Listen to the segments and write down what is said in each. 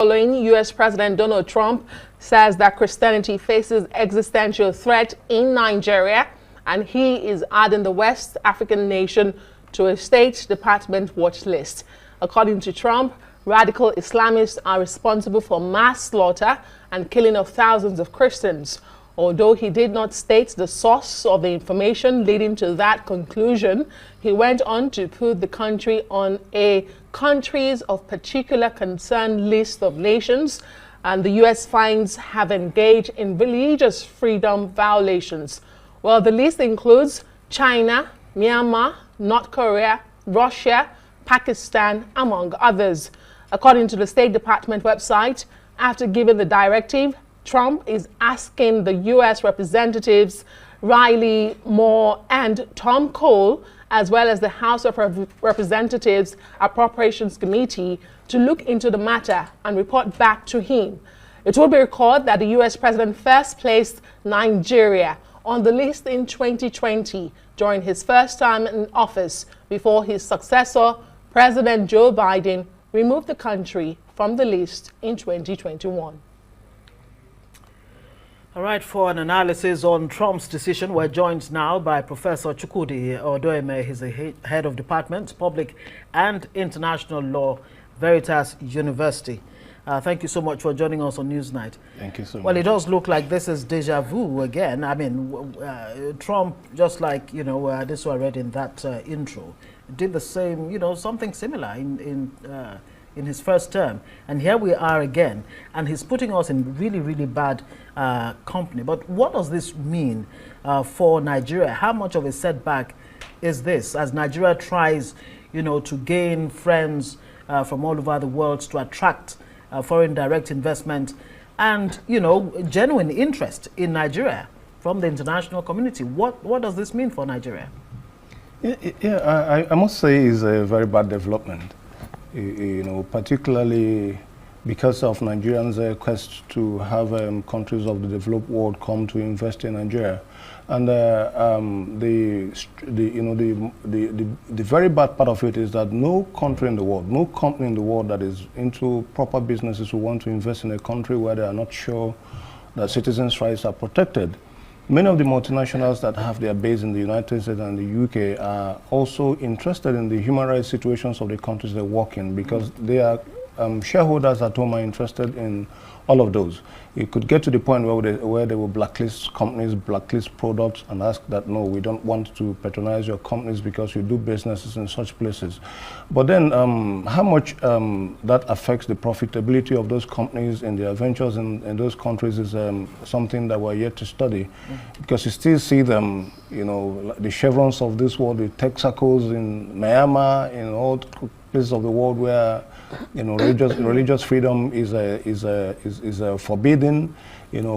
Following, U.S. President Donald Trump says that Christianity faces existential threat in Nigeria, and he is adding the West African nation to a State Department watch list. According to Trump, radical Islamists are responsible for mass slaughter and killing of thousands of Christians. Although he did not state the source of the information leading to that conclusion, he went on to put the country on a countries of particular concern list of nations, and the U.S. finds have engaged in religious freedom violations. Well, the list includes China, Myanmar, North Korea, Russia, Pakistan, among others. According to the State Department website, after giving the directive, Trump is asking the U.S. representatives Riley Moore and Tom Cole, as well as the House of Representatives Appropriations Committee, to look into the matter and report back to him. It will be recalled that the U.S. president first placed Nigeria on the list in 2020 during his first time in office before his successor, President Joe Biden, removed the country from the list in 2021. All right, for an analysis on Trump's decision, we're joined now by Professor Chukwudi Odoeme. He's the head of Department, Public and International Law, Veritas University. Thank you so much for joining us on Newsnight. Thank you so much. Well, it does look like this is deja vu again. I mean, Trump, just like, this I read in that intro, did the same, something similar in his first term, and here we are again, and he's putting us in really, really bad company. But what does this mean for Nigeria? How much of a setback is this as Nigeria tries, to gain friends from all over the world, to attract foreign direct investment and, genuine interest in Nigeria from the international community? What does this mean for Nigeria? Yeah, I must say it's a very bad development. Particularly because of Nigerians' quest to have countries of the developed world come to invest in Nigeria, and the very bad part of it is that no country in the world, no company in the world that is into proper businesses who want to invest in a country where they are not sure that citizens' rights are protected. Many of the multinationals that have their base in the United States and the UK are also interested in the human rights situations of the countries they work in, because they are shareholders at home are interested in all of those. It could get to the point where they will blacklist companies, blacklist products, and ask that, no, we don't want to patronize your companies because you do businesses in such places. But then how much that affects the profitability of those companies and their ventures in those countries is something that we're yet to study. Because you still see them, the chevrons of this world, the Texacos in Myanmar, in all places of the world where religious freedom is forbidden,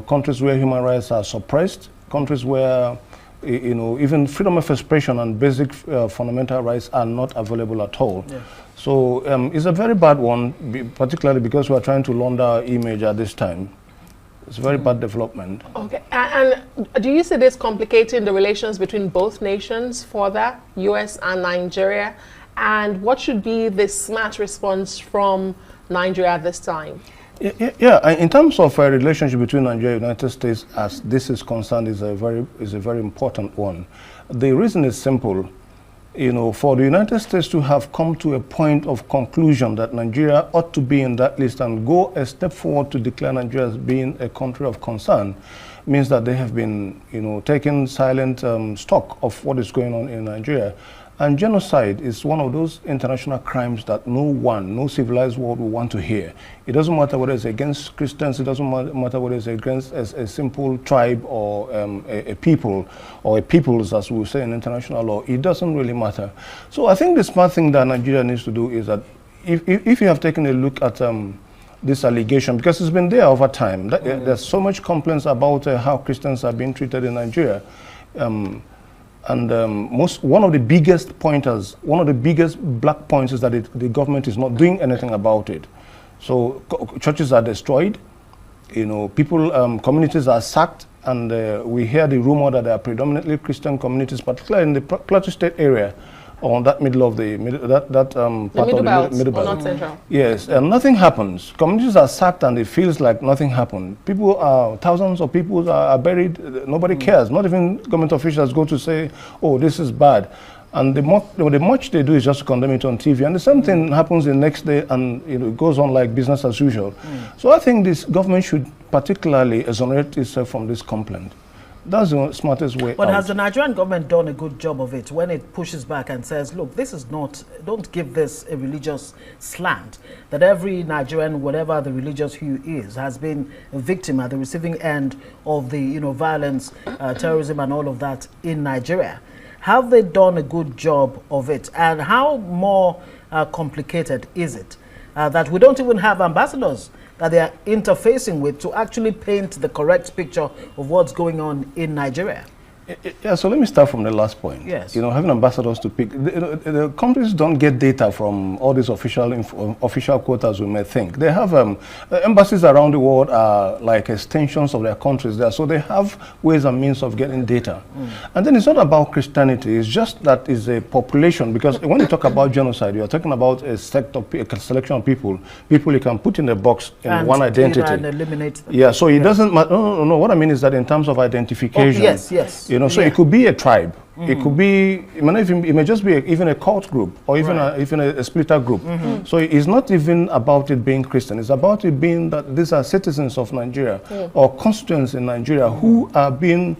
countries where human rights are suppressed, countries where even freedom of expression and basic fundamental rights are not available at all. Yeah. So it's a very bad one, particularly because we are trying to launder our image at this time. It's a very bad development. Okay, and do you see this complicating the relations between both nations further, US and Nigeria? And what should be the smart response from Nigeria at this time? Yeah, in terms of a relationship between Nigeria and the United States, as this is concerned, is a very important one. The reason is simple. For the United States to have come to a point of conclusion that Nigeria ought to be in that list and go a step forward to declare Nigeria as being a country of concern means that they have been, taking silent stock of what is going on in Nigeria. And genocide is one of those international crimes that no civilized world will want to hear. It doesn't matter whether it's against Christians, it doesn't matter whether it's against a simple tribe or a people, or a peoples, as we say in international law. It doesn't really matter. So I think the smart thing that Nigeria needs to do is that if you have taken a look at this allegation, because it's been there over time, there's so much complaints about how Christians are being treated in Nigeria. One of the biggest pointers, one of the biggest black points is that the government is not doing anything about it. So churches are destroyed, communities are sacked, and we hear the rumor that there are predominantly Christian communities, particularly in the Plateau State area, on that middle of the part middle of belt, the middle or belt. not central. Yes, and nothing happens. Communities are sacked and it feels like nothing happened. People are, thousands of people are buried, nobody cares. Not even government officials go to say, oh, this is bad. And the much they do is just condemn it on TV. And the same thing happens the next day, and it goes on like business as usual. So I think this government should particularly exonerate itself from this complaint. That's the smartest way But out. has the Nigerian government done a good job of it when it pushes back and says, look, this is not, don't give this a religious slant, that every Nigerian, whatever the religious hue is, has been a victim at the receiving end of the violence, terrorism and all of that in Nigeria. Have they done a good job of it? And how more complicated is it that we don't even have ambassadors that they are interfacing with to actually paint the correct picture of what's going on in Nigeria? Yeah, so let me start from the last point. Yes. Having ambassadors to pick, the countries don't get data from all these official quotas we may think. They have embassies around the world are like extensions of their countries there, so they have ways and means of getting data. And then it's not about Christianity, it's just that it's a population, because when you talk about genocide, you're talking about a selection of people you can put in a box in And one identity. and eliminate them. Yeah, so it doesn't matter. No, what I mean is that in terms of identification. Oh, yes. So it could be a tribe. It could be, it may just be even a cult group, or even a splitter group. So it's not even about it being Christian. It's about it being that these are citizens of Nigeria or constituents in Nigeria who are being,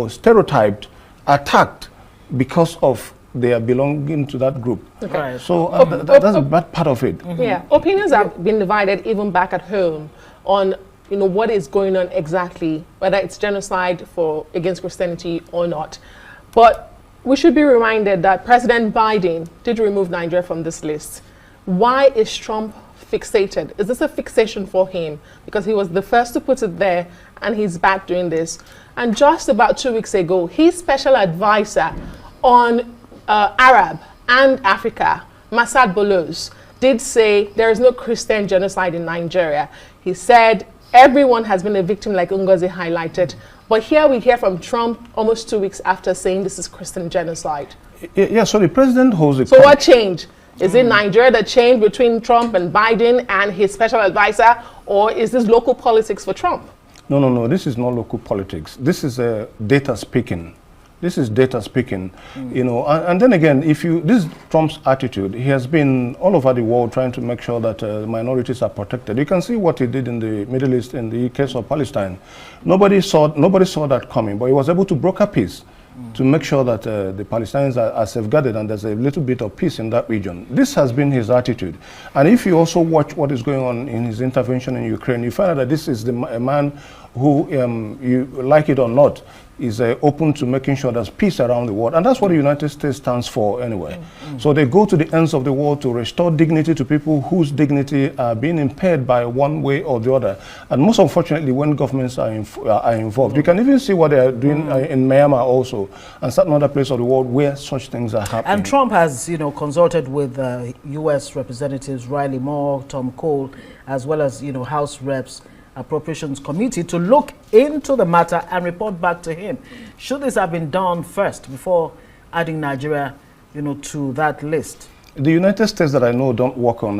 stereotyped, attacked because of their belonging to that group. Okay. Right. So that's a bad part of it. Yeah, opinions have been divided even back at home on what is going on exactly, whether it's genocide against Christianity or not. But we should be reminded that President Biden did remove Nigeria from this list. Why is Trump fixated? Is this a fixation for him? Because he was the first to put it there, and he's back doing this. And just about 2 weeks ago, his special advisor on Arab and Africa, Massad Boulos, did say there is no Christian genocide in Nigeria. He said everyone has been a victim, like Ngozi highlighted. But here we hear from Trump almost 2 weeks after saying this is Christian genocide. Yeah, so the president holds a... So what changed? Is it Nigeria that changed between Trump and Biden and his special advisor, or is this local politics for Trump? No, this is not local politics. This is data speaking. This is data speaking, and then again, this is Trump's attitude. He has been all over the world trying to make sure that minorities are protected. You can see what he did in the Middle East in the case of Palestine. Nobody saw that coming, but he was able to broker peace to make sure that the Palestinians are safeguarded and there's a little bit of peace in that region. This has been his attitude. And if you also watch what is going on in his intervention in Ukraine, you find out that this is a man who, you like it or not, is open to making sure there's peace around the world. And that's what the United States stands for anyway. So they go to the ends of the world to restore dignity to people whose dignity are being impaired by one way or the other. And most unfortunately, when governments are involved. You can even see what they are doing in Myanmar also, and certain other places of the world where such things are happening. And Trump has, consulted with U.S. Representatives Riley Moore, Tom Cole, as well as, House Reps Appropriations Committee to look into the matter and report back to him. Should this have been done first before adding Nigeria, to that list? The United States that I know don't work on,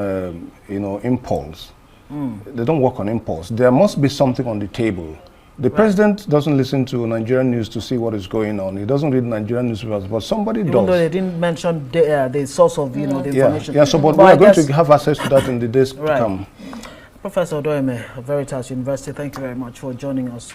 impulse. They don't work on impulse. There must be something on the table. The president doesn't listen to Nigerian news to see what is going on. He doesn't read Nigerian newspapers, but somebody does. Even though they didn't mention the source of, the information. Yeah, so but we are going to have access to that in the days to come. Professor Odoeme of Veritas University, thank you very much for joining us.